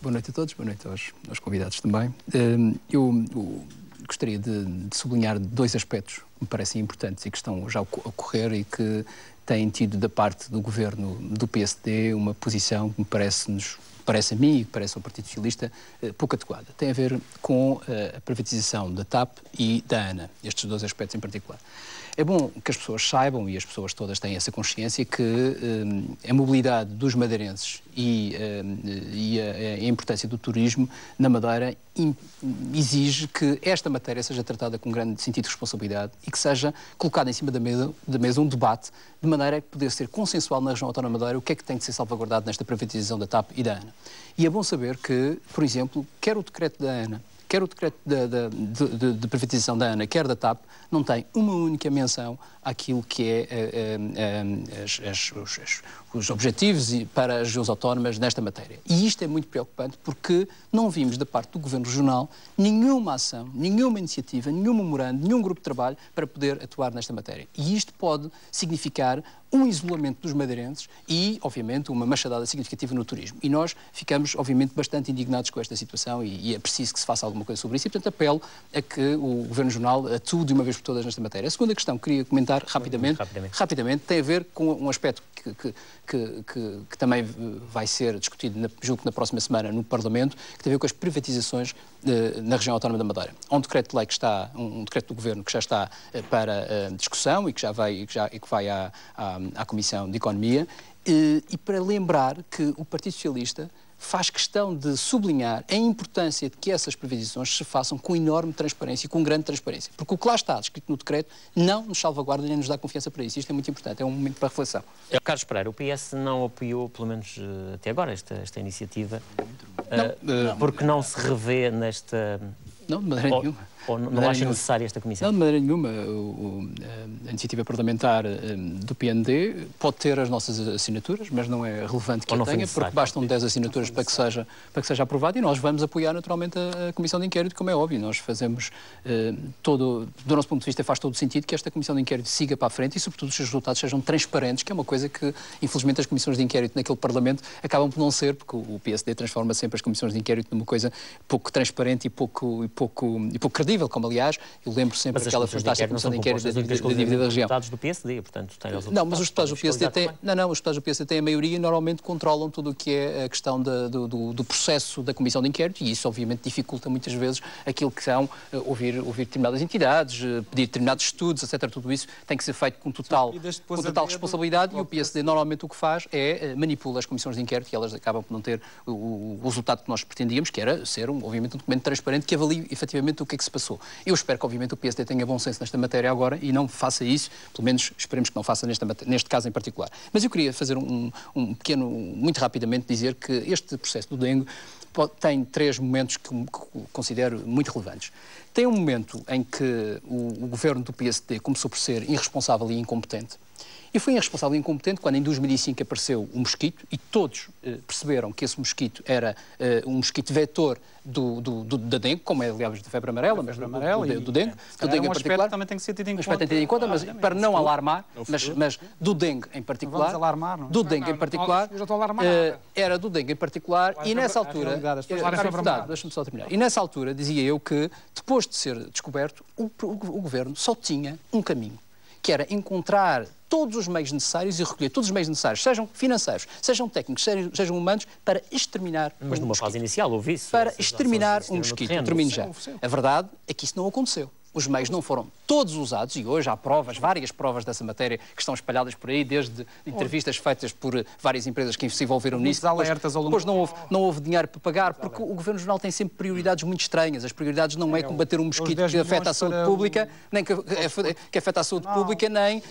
Boa noite a todos, boa noite aos convidados também. Eu gostaria de sublinhar dois aspectos que me parecem importantes e que estão já a ocorrer e que têm tido da parte do governo do PSD uma posição que parece a mim e parece ao Partido Socialista pouco adequada. Tem a ver com a privatização da TAP e da ANA, estes dois aspectos em particular. É bom que as pessoas saibam, e as pessoas todas têm essa consciência, que a mobilidade dos madeirenses e a importância do turismo na Madeira exige que esta matéria seja tratada com um grande sentido de responsabilidade e que seja colocada em cima da mesa um debate de maneira a poder ser consensual na região autónoma da Madeira o que é que tem de ser salvaguardado nesta privatização da TAP e da ANA. E é bom saber que, por exemplo, quer o decreto da ANA, quer o decreto de privatização da ANA, quer da TAP, não tem uma única menção àquilo que é os objetivos para as regiões autónomas nesta matéria. E isto é muito preocupante porque não vimos da parte do Governo Regional nenhuma ação, nenhuma iniciativa, nenhum memorando, nenhum grupo de trabalho para poder atuar nesta matéria. E isto pode significar um isolamento dos madeirenses e, obviamente, uma machadada significativa no turismo. E nós ficamos, obviamente, bastante indignados com esta situação e é preciso que se faça alguma coisa sobre isso. E, portanto, apelo a que o Governo Regional atue de uma vez por todas nesta matéria. A segunda questão que queria comentar rapidamente tem a ver com um aspecto que também vai ser discutido, julgo que na próxima semana, no Parlamento, que tem a ver com as privatizações na região autónoma da Madeira. Há um decreto de lei que está, um decreto do Governo que já está para discussão e que vai à Comissão de Economia, e para lembrar que o Partido Socialista faz questão de sublinhar a importância de que essas privatizações se façam com enorme transparência e com grande transparência. Porque o que lá está escrito no decreto não nos salvaguarda nem nos dá confiança para isso. Isto é muito importante, é um momento para reflexão. Carlos Pereira, o PS não apoiou, pelo menos até agora, esta iniciativa, porque não se revê nesta... Não, de maneira nenhuma. Ou não acha necessária esta comissão? Não, de maneira nenhuma. A iniciativa parlamentar do PND pode ter as nossas assinaturas, mas não é relevante que a tenha, porque bastam 10 assinaturas para que seja aprovado e nós vamos apoiar naturalmente a comissão de inquérito, como é óbvio. Nós fazemos do nosso ponto de vista, faz todo o sentido que esta comissão de inquérito siga para a frente e, sobretudo, os seus resultados sejam transparentes, que é uma coisa que, infelizmente, as comissões de inquérito naquele Parlamento acabam por não ser, porque o PSD transforma sempre as comissões de inquérito numa coisa pouco transparente e pouco credível, como aliás, eu lembro sempre aquela fantástica comissão de inquérito da dívida da região. Os deputados do PSD, portanto, têm os não, mas os deputados do PSD têm, os deputados do PSD têm a maioria e normalmente controlam tudo o que é a questão do processo da comissão de inquérito e isso obviamente dificulta muitas vezes aquilo que são ouvir determinadas entidades, pedir determinados estudos, etc. Tudo isso tem que ser feito com total responsabilidade e o PSD normalmente o que faz é manipula as comissões de inquérito e elas acabam por não ter o resultado que nós pretendíamos, que era ser obviamente um documento transparente que avalie efetivamente o que é que se passou. Eu espero que, obviamente, o PSD tenha bom senso nesta matéria agora e não faça isso, pelo menos esperemos que não faça neste caso em particular. Mas eu queria fazer muito rapidamente, dizer que este processo do dengue tem 3 momentos que considero muito relevantes. Tem um momento em que o governo do PSD começou por ser irresponsável e incompetente. E foi irresponsável e incompetente quando em 2005 apareceu um mosquito e todos perceberam que esse mosquito era um mosquito vetor da dengue, como é aliás da febre amarela, mas do dengue em particular. Também tem que ser tido em conta. Aspecto tem que ter em conta, mas para não alarmar, mas do dengue em particular. Vamos alarmar, não é? Do dengue em particular. Eu já estou a alarmar. Era do dengue em particular e nessa altura. Deixa-me só terminar. E nessa altura dizia eu que depois de ser descoberto, o governo só tinha um caminho, que era encontrar todos os meios necessários e recolher todos os meios necessários, sejam financeiros, sejam técnicos, sejam humanos, para exterminar Mas numa fase inicial houve isso. Para exterminar um mosquito. Termino já. A verdade é que isso não aconteceu. Os meios não foram todos usados e hoje há provas, várias provas dessa matéria que estão espalhadas por aí, desde entrevistas feitas por várias empresas que se envolveram nisso. Depois não houve dinheiro para pagar, porque o Governo Regional tem sempre prioridades muito estranhas. As prioridades não é combater um mosquito que afeta a saúde pública, nem que afeta a saúde pública, nem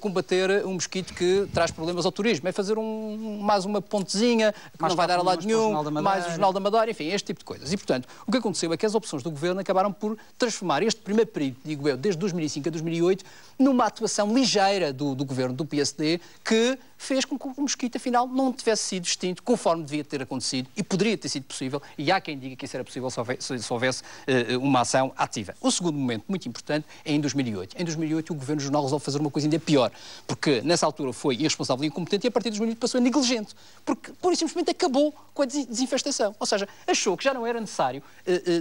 combater um mosquito que traz problemas ao turismo. É fazer mais uma pontezinha que não vai dar a lado nenhum, mais o Jornal da Madeira, enfim, este tipo de coisas. E, portanto, o que aconteceu é que as opções do Governo acabaram por transformar este primeiro período, desde 2005 a 2008, numa atuação ligeira do governo do PSD que fez com que o mosquito, afinal, não tivesse sido extinto conforme devia ter acontecido e poderia ter sido possível, e há quem diga que isso era possível se houvesse uma ação ativa. O segundo momento, muito importante, é em 2008. Em 2008, o Governo Regional resolve fazer uma coisa ainda pior, porque nessa altura foi irresponsável e incompetente e a partir de 2008 passou a negligente, porque, pura e simplesmente, acabou com a desinfestação. Ou seja, achou que já não era necessário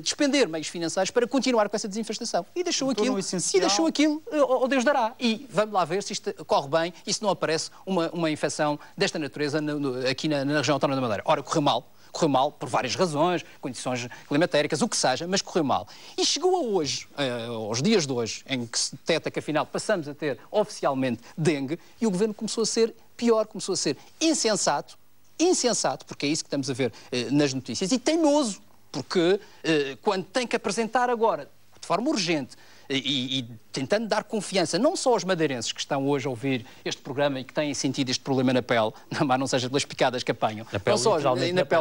despender meios financeiros para continuar com essa desinfestação. E deixou aquilo, ou Deus dará. E vamos lá ver se isto corre bem e se não aparece uma infecção desta natureza aqui na região autónoma da Madeira. Ora, correu mal por várias razões, condições climatéricas, o que seja, mas correu mal. E chegou a hoje, aos dias de hoje, em que se detecta que afinal passamos a ter oficialmente dengue, e o Governo começou a ser pior, começou a ser insensato, porque é isso que estamos a ver nas notícias, e teimoso, porque quando tem que apresentar agora, de forma urgente, e tentando dar confiança não só aos madeirenses que estão hoje a ouvir este programa e que têm sentido este problema na pele, não seja pelas picadas que apanham,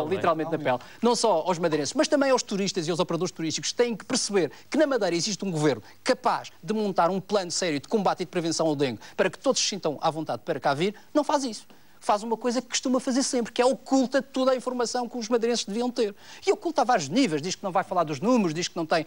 literalmente na pele, não só aos madeirenses, mas também aos turistas e aos operadores turísticos, têm que perceber que na Madeira existe um governo capaz de montar um plano sério de combate e de prevenção ao dengue para que todos se sintam à vontade para cá vir, não faz isso. Faz uma coisa que costuma fazer sempre, que é oculta toda a informação que os madeirenses deviam ter. E oculta a vários níveis, diz que não vai falar dos números, diz que não tem,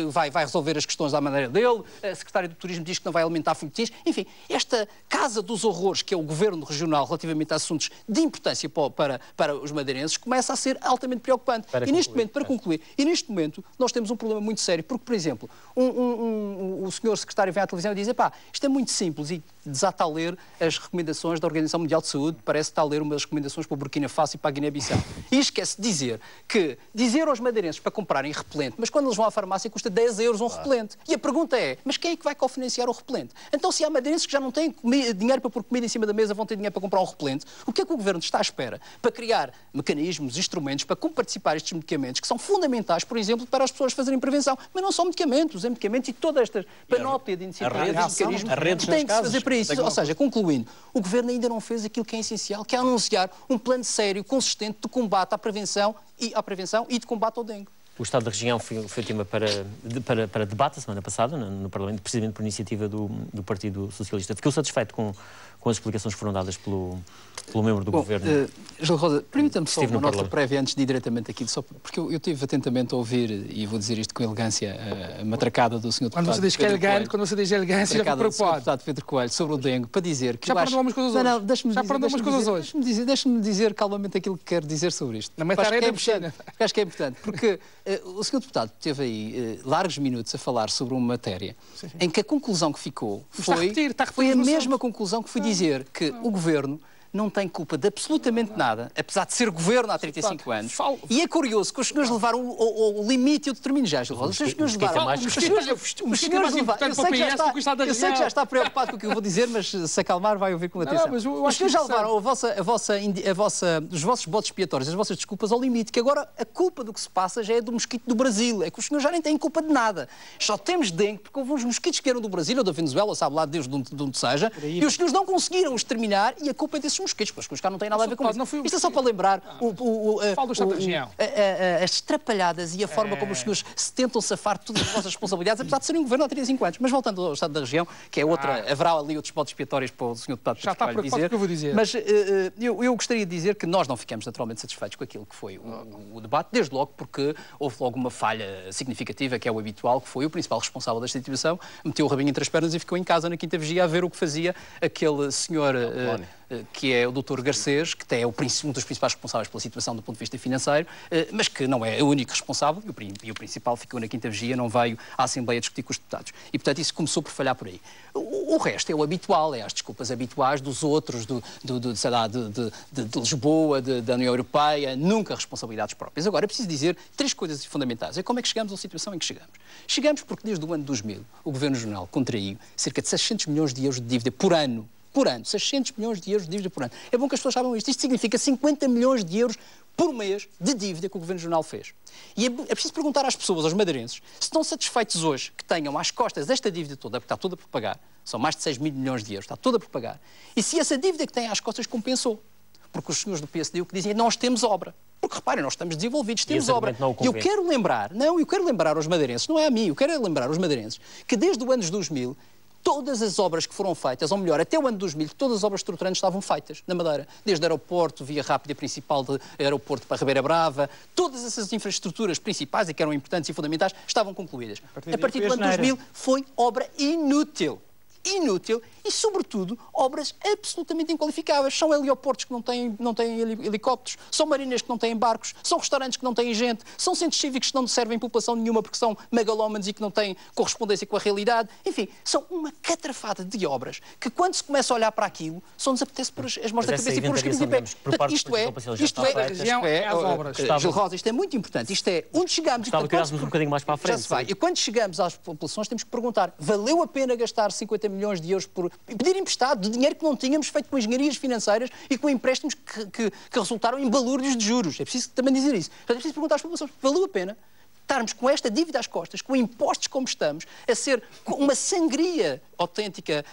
vai resolver as questões à maneira dele, a secretária do Turismo diz que não vai alimentar folhetins. Enfim, esta casa dos horrores, que é o governo regional relativamente a assuntos de importância para os madeirenses, começa a ser altamente preocupante. Para concluir, neste momento nós temos um problema muito sério, porque, por exemplo, o senhor secretário vem à televisão e diz: "Epá, isto é muito simples", e desata a ler as recomendações da Organização Mundial de Saúde, parece que está a ler umas recomendações para o Burkina Faso e para a Guiné-Bissau. E esquece de dizer aos madeirenses para comprarem repelente, mas quando eles vão à farmácia custa 10 euros um repelente. E a pergunta é, mas quem é que vai cofinanciar o repelente? Então, se há madeirenses que já não têm dinheiro para pôr comida em cima da mesa, vão ter dinheiro para comprar um repelente, o que é que o Governo está à espera? Para criar mecanismos, instrumentos, para comparticipar estes medicamentos, que são fundamentais, por exemplo, para as pessoas fazerem prevenção. Mas não são medicamentos, e toda esta panóplia de iniciativas e mecanismos que têm que se fazer para isso. Ou seja, concluindo, o Governo ainda não fez aquilo que é essencial, que é anunciar um plano sério, consistente de combate à prevenção e de combate ao dengue. O Estado da Região foi tema para debate a semana passada no Parlamento, precisamente por iniciativa do Partido Socialista. Ficou satisfeito com as explicações que foram dadas pelo membro do Governo? Gil Rosa, permita-me só uma nota prévia antes de ir diretamente aqui, só porque eu tive atentamente a ouvir, e vou dizer isto com elegância, a matracada do Sr. Deputado. Quando você diz que é elegante, quando você diz elegância, já fico preocupado. Deputado Pedro Coelho, sobre o dengue, para dizer que já aprendeu umas coisas hoje. Não, deixa-me umas coisas hoje. Deixa-me dizer calmamente aquilo que quero dizer sobre isto. Acho que é importante, porque o Sr. Deputado teve aí largos minutos a falar sobre uma matéria em que a conclusão que ficou foi a mesma conclusão que fui dizer, que o Governo não tem culpa de absolutamente nada, apesar de ser governo há 35 anos. E é curioso que os senhores levaram o limite, eu determino já, Gil Rosa. Os senhores levaram... Eu sei que já está preocupado com o que eu vou dizer, mas se acalmar vai ouvir com atenção. Os senhores já levaram os vossos botes expiatórios, as vossas desculpas ao limite, que agora a culpa do que se passa já é do mosquito do Brasil. É que os senhores já nem têm culpa de nada. Só temos dengue porque houve uns mosquitos que eram do Brasil ou da Venezuela, sabe lá Deus de onde seja, e os senhores não conseguiram exterminar e a culpa é desses mosquitos, porque os cá não têm nada a ver com isso. Isto é só para lembrar as estrapalhadas e a forma como os senhores se tentam safar de todas as vossas responsabilidades, apesar de serem um governo há 35 anos. Mas voltando ao Estado da Região, que é outra, haverá ali outros botes expiatórios para o Sr. Deputado já está preocupado com o que eu vou dizer. Mas eu gostaria de dizer que nós não ficamos naturalmente satisfeitos com aquilo que foi o debate, desde logo porque houve logo uma falha significativa, que é o habitual, que foi o principal responsável desta situação, meteu o rabinho entre as pernas e ficou em casa na Quinta Vigia a ver o que fazia aquele senhor... que é o Dr. Garcês, que é um dos principais responsáveis pela situação do ponto de vista financeiro, mas que não é o único responsável, e o principal ficou na Quinta Vigia, não veio à Assembleia discutir com os deputados. E, portanto, isso começou por falhar por aí. O resto é o habitual, é as desculpas habituais dos outros, de Lisboa, da União Europeia, nunca responsabilidades próprias. Agora, é preciso dizer 3 coisas fundamentais. É como é que chegamos à situação em que chegamos. Chegamos porque, desde o ano 2000, o Governo Regional contraiu cerca de 600 milhões de euros de dívida por ano. 600 milhões de euros de dívida por ano. É bom que as pessoas saibam isto. Isto significa 50 milhões de euros por mês de dívida que o Governo Regional fez. E é preciso perguntar às pessoas, aos madeirenses, se estão satisfeitos hoje que tenham às costas esta dívida toda, porque está toda por pagar, são mais de 6 mil milhões de euros, está toda por pagar, e se essa dívida que têm às costas compensou. Porque os senhores do PSD o que dizem é nós temos obra. Porque reparem, nós estamos desenvolvidos, temos obra. E eu quero lembrar aos madeirenses, não é a mim, eu quero lembrar aos madeirenses que desde o ano 2000 todas as obras que foram feitas, ou melhor, até o ano 2000, todas as obras estruturantes estavam feitas na Madeira. Desde aeroporto, via rápida principal de aeroporto para Ribeira Brava, todas essas infraestruturas principais e que eram importantes e fundamentais estavam concluídas. A partir do ano 2000 foi obra inútil. Inútil e, sobretudo, obras absolutamente inqualificáveis. São helioportos que não têm helicópteros, são marinas que não têm barcos, são restaurantes que não têm gente, são centros cívicos que não servem população nenhuma porque são megalómanos e que não têm correspondência com a realidade. Enfim, são uma catrafada de obras que, quando se começa a olhar para aquilo, só nos apetece pôr as mãos da cabeça e pôr os cabelos em pé. Gil Rosa, isto é muito importante. Isto é onde chegamos. Estava que um bocadinho mais para a frente. Já se vai. E quando chegamos às populações, temos que perguntar: valeu a pena gastar 50 milhões de euros por pedir emprestado de dinheiro que não tínhamos, feito com engenharias financeiras e com empréstimos que resultaram em balúrdios de juros? É preciso também dizer isso. É preciso perguntar às populações: valeu a pena estarmos com esta dívida às costas, com impostos como estamos, a ser uma sangria autêntica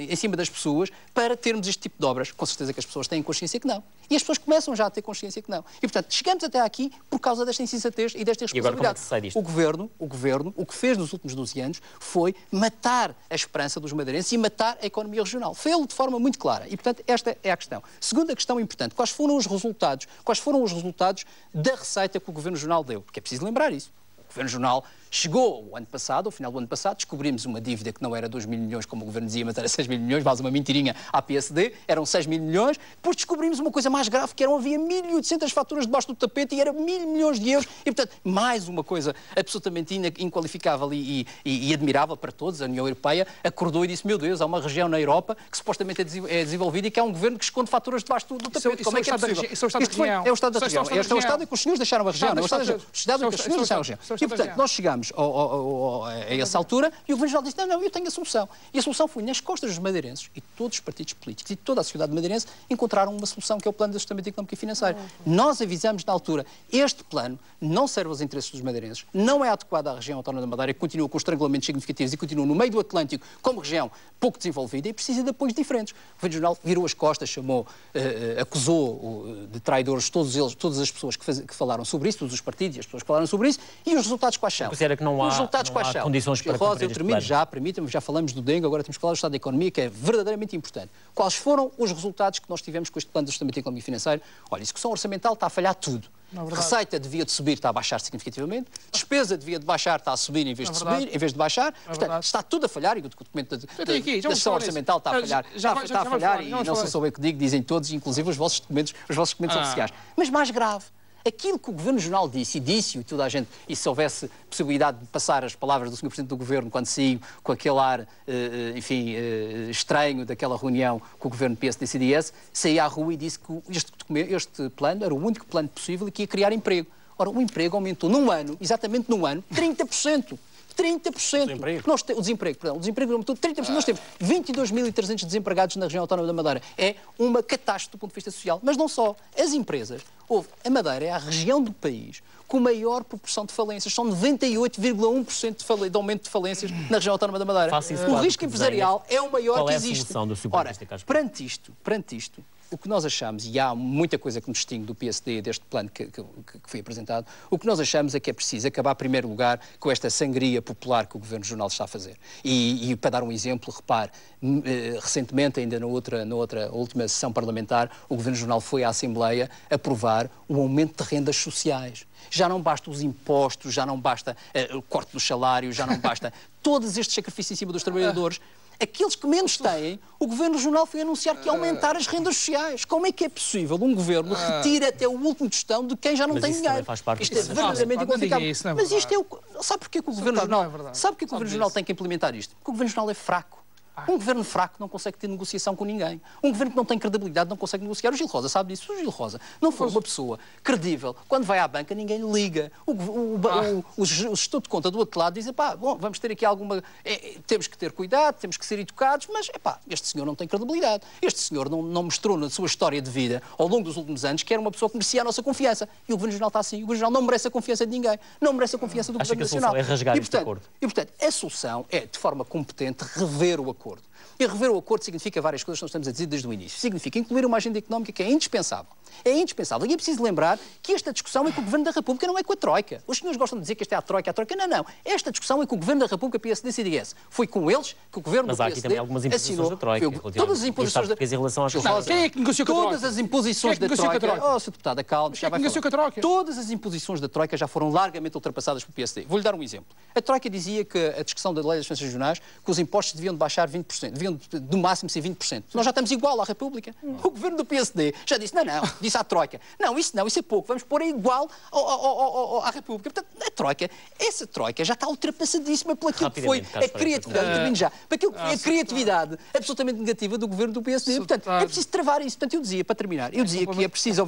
em cima das pessoas para termos este tipo de obras? Com certeza que as pessoas têm consciência que não. E as pessoas começam já a ter consciência que não. E, portanto, chegamos até aqui por causa desta insensatez e desta irresponsabilidade. E agora como é que se sai disto? O Governo, o que fez nos últimos 12 anos foi matar a esperança dos madeirenses e matar a economia regional. Fê-lo de forma muito clara. E, portanto, esta é a questão. Segunda questão importante: quais foram os resultados da receita que o Governo Regional deu? Porque é preciso lembrar isso. O Governo Regional chegou o ano passado, ao final do ano passado, descobrimos uma dívida que não era 2 mil milhões, como o Governo dizia, mas era 6 mil milhões, mais uma mentirinha à PSD, eram 6 mil milhões. Depois descobrimos uma coisa mais grave, que havia 1.800 faturas debaixo do tapete e era 1.000 milhões de euros. E, portanto, mais uma coisa absolutamente inqualificável e admirável para todos. A União Europeia acordou e disse: meu Deus, há uma região na Europa que supostamente é desenvolvida e que há um governo que esconde faturas debaixo do tapete. Como é que é possível? Isso é o Estado da região. É o Estado da região. É o Estado em que os senhores deixaram a região. É o Estado em que os senhores deixaram a região. E, portanto, nós chegamos a essa altura e o Governo Regional disse: não, eu tenho a solução. E a solução foi nas costas dos madeirenses, e todos os partidos políticos e toda a sociedade madeirense encontraram uma solução, que é o Plano de Ajustamento Económico e Financeiro. Nós avisamos na altura: este plano não serve aos interesses dos madeirenses, não é adequado à região autónoma da Madeira, que continua com estrangulamentos significativos e continua no meio do Atlântico como região pouco desenvolvida e precisa de apoios diferentes. O Governo Regional virou as costas, acusou de traidores todas as pessoas que falaram sobre isso, todos os partidos e as pessoas que falaram sobre isso, e os resultados quais são? Considera que não há condições para Rosa, eu termino já, permita-me, já falamos do dengue, agora temos que falar do Estado da Economia, que é verdadeiramente importante. Quais foram os resultados que nós tivemos com este Plano de Ajustamento Económico e Financeiro? Olha, a execução orçamental está a falhar tudo. Receita devia de subir, está a baixar significativamente. Despesa devia de baixar, está a subir em vez de subir, em vez de baixar. Portanto, está tudo a falhar, e o documento da gestão orçamental está a falhar. Está a falhar, e não sei se sou eu que digo, dizem todos, inclusive os vossos documentos oficiais. Mas mais grave: aquilo que o Governo Regional disse, e toda a gente, e se houvesse possibilidade de passar as palavras do Sr. Presidente do Governo quando saiu com aquele ar, estranho daquela reunião com o Governo PSD-CDS, saía à rua e disse que este plano era o único plano possível e que ia criar emprego. Ora, o emprego aumentou exatamente num ano, 30%. 30%. O desemprego aumentou 30%. Nós temos 22.300 desempregados na região autónoma da Madeira. É uma catástrofe do ponto de vista social. Mas não só. As empresas. A Madeira é a região do país com maior proporção de falências. São 98,1% de aumento de falências na região autónoma da Madeira. O risco empresarial é o maior que existe. Ora, perante isto, o que nós achamos, e há muita coisa que nos distingue do PSD, deste plano que foi apresentado, o que nós achamos é que é preciso acabar, em primeiro lugar, com esta sangria popular que o Governo Regional está a fazer. E para dar um exemplo, repare, recentemente, ainda na última sessão parlamentar, o Governo Regional foi à Assembleia aprovar um aumento de rendas sociais. Já não basta os impostos, já não basta o corte dos salários, já não basta todos estes sacrifícios em cima dos trabalhadores. Aqueles que menos têm, o Governo Regional foi anunciar que ia aumentar as rendas sociais. Como é que é possível um Governo retire até o último tostão de quem já não tem dinheiro? Isto é verdadeiramente incomplicável. Mas isto é sabe porquê que o Governo Regional tem que implementar isto? Porque o Governo Regional é fraco. Um governo fraco não consegue ter negociação com ninguém. Um governo que não tem credibilidade não consegue negociar. O Gil Rosa sabe disso. Se o Gil Rosa não for uma pessoa credível, quando vai à banca ninguém lhe liga. O gestor de conta do outro lado diz: bom, vamos ter aqui alguma... temos que ter cuidado, temos que ser educados, mas este senhor não tem credibilidade. Este senhor não mostrou na sua história de vida, ao longo dos últimos anos, que era uma pessoa que merecia a nossa confiança. E o Governo Regional está assim. O Governo Regional não merece a confiança de ninguém. Não merece a confiança do Governo Nacional. É rasgar este acordo. E, portanto, a solução é, de forma competente, rever o acordo acordo. E rever o acordo significa várias coisas que nós estamos a dizer desde o início. Significa incluir uma agenda económica que é indispensável. É indispensável. E é preciso lembrar que esta discussão é com o Governo da República, não é com a Troika. Os senhores gostam de dizer que esta é a Troika. Não, não. Esta discussão é com o Governo da República, PSD-CDS. Foi com eles que o Governo do PSD assinou. Mas há aqui também algumas imposições da Troika. Todas as imposições da Troika. Em relação às quem é que negociou com a Troika? Todas as imposições da Troika... Oh, Sr. Deputado, calma. Quem é que negociou com a Troika? Todas as imposições da Troika já foram largamente ultrapassadas pelo PSD. Vou-lhe dar um exemplo. A Troika dizia que a discussão da lei das finanças regionais, que os impostos deviam de baixar 20%, deviam no máximo ser 20%. Nós já estamos igual à República. O Governo do PSD já disse, não, disse à Troika, não, isso é pouco, vamos pôr igual à República. Portanto, a Troika, essa Troika já está ultrapassadíssima por aquilo que foi a criatividade, para aquilo que foi a criatividade absolutamente negativa do Governo do PSD. Portanto, é preciso travar isso. Portanto, eu dizia, para terminar, que é preciso,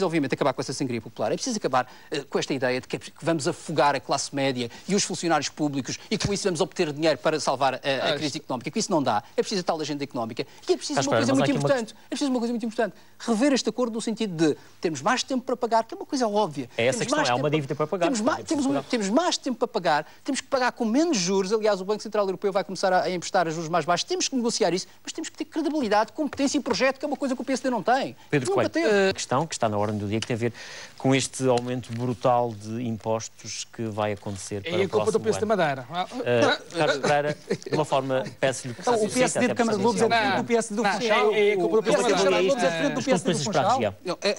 obviamente, acabar com essa sangria popular. É preciso acabar com esta ideia de que vamos afogar a classe média e os funcionários públicos e com isso vamos obter dinheiro para salvar a crise económica, que isso não dá. É preciso a tal agenda económica. E é preciso uma coisa muito importante. É preciso uma coisa muito importante. Rever este acordo no sentido de termos mais tempo para pagar, que é uma coisa óbvia. É essa questão, é uma dívida para pagar. Temos mais tempo para pagar, temos que pagar com menos juros. Aliás, o Banco Central Europeu vai começar a emprestar a juros mais baixos. Temos que negociar isso, mas temos que ter credibilidade, competência e projeto, que é uma coisa que o PSD não tem. Pedro Coelho, a questão que está na ordem do dia, que tem a ver com este aumento brutal de impostos que vai acontecer para o próximo ano. É a culpa do PSD da Madeira. Carlos Pereira, de uma forma, peço-lhe que o PSD de Câmara de Lobos é diferente do PSD do Funchal. É a culpa do PSD de Câmara de Lobos é diferente do PSD do Funchal.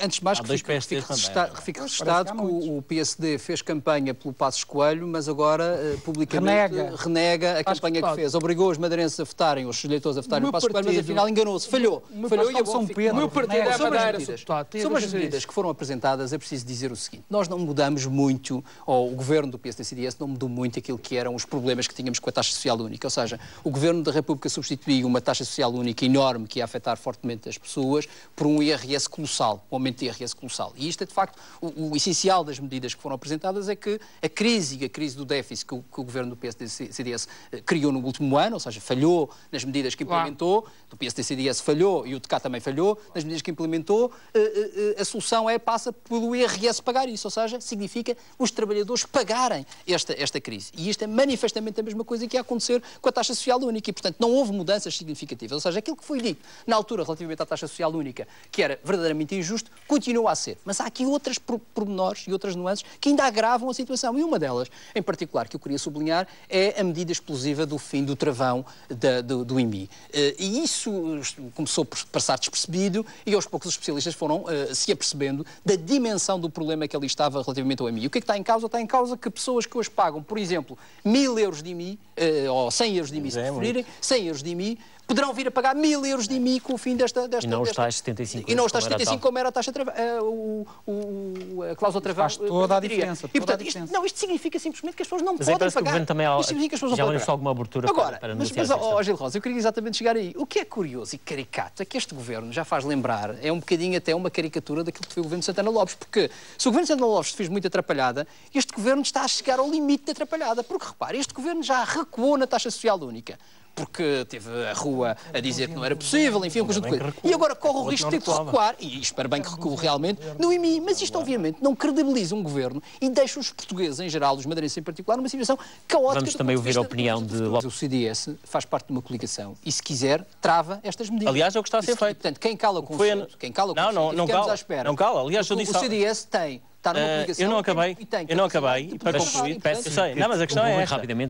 Antes de mais, fique registado que o PSD fez campanha pelo Passos Coelho, mas agora publicamente renega a campanha que fez. Obrigou os madeirenses a votarem, os eleitores a votarem o Passos Coelho, mas afinal enganou-se, falhou. Falhou e a São Pedro. Sobre as medidas que foram apresentadas, é preciso dizer o seguinte: nós não mudamos muito, ou o governo do PSD-CDS não mudou muito aquilo que eram os problemas que tínhamos com a taxa social única. Ou seja, o governo da República substituiu uma taxa social única enorme que ia afetar fortemente as pessoas por um IRS colossal, um aumento de IRS colossal. E isto é, de facto, o essencial das medidas que foram apresentadas é que a crise do déficit que o governo do PSD-CDS criou no último ano, ou seja, falhou nas medidas que implementou, do PSD-CDS falhou e o TK também falhou, nas medidas que implementou, a solução passa pelo IRS pagar isso, ou seja, significa os trabalhadores pagarem esta crise. E isto é manifestamente a mesma coisa que ia acontecer com a taxa social única e, portanto, não houve mudanças significativas. Ou seja, aquilo que foi dito na altura relativamente à taxa social única, que era verdadeiramente injusto, continua a ser. Mas há aqui outras pormenores e outras nuances que ainda agravam a situação. E uma delas, em particular, que eu queria sublinhar, é a medida explosiva do fim do travão do IMI. E isso começou por passar despercebido e aos poucos os especialistas foram se apercebendo da dimensão do problema que ali estava relativamente ao IMI. O que é que está em causa? Está em causa que pessoas que hoje pagam, por exemplo, 1.000 euros de IMI, ou 100 euros de IMI, se preferirem, 100 euros de IMI, poderão vir a pagar 1.000 euros de IMI com o fim desta... E não os tais 75. E não os tais 75 como era a taxa a cláusula travão. Faz toda a diferença. E, portanto, isto significa simplesmente que as pessoas não podem pagar. Mas que o Governo também já lançou alguma abertura para negociar esta questão. Gil Rosa, eu queria exatamente chegar aí. O que é curioso e caricato é que este Governo já faz lembrar, é um bocadinho até uma caricatura daquilo que foi o Governo de Santana Lopes, porque se o Governo de Santana Lopes fez muito atrapalhada, este Governo está a chegar ao limite da atrapalhada, porque repare, este Governo já recuou na taxa social única. Porque teve a rua a dizer que não era possível, enfim, um conjunto de coisas. E agora corre o risco de ter que recuar, e espero bem que recue realmente, no IMI. Mas isto, obviamente, não credibiliza um governo e deixa os portugueses, em geral, os madeirenses em particular, numa situação caótica. Vamos também ouvir a opinião de... O CDS faz parte de uma coligação e, se quiser, trava estas medidas. Aliás, é o que está a ser feito. Portanto, quem cala o consenso, não cala. À espera. Não cala. Aliás, eu disse... O CDS está numa coligação... Eu não acabei. E para concluir... Não, mas a questão é esta.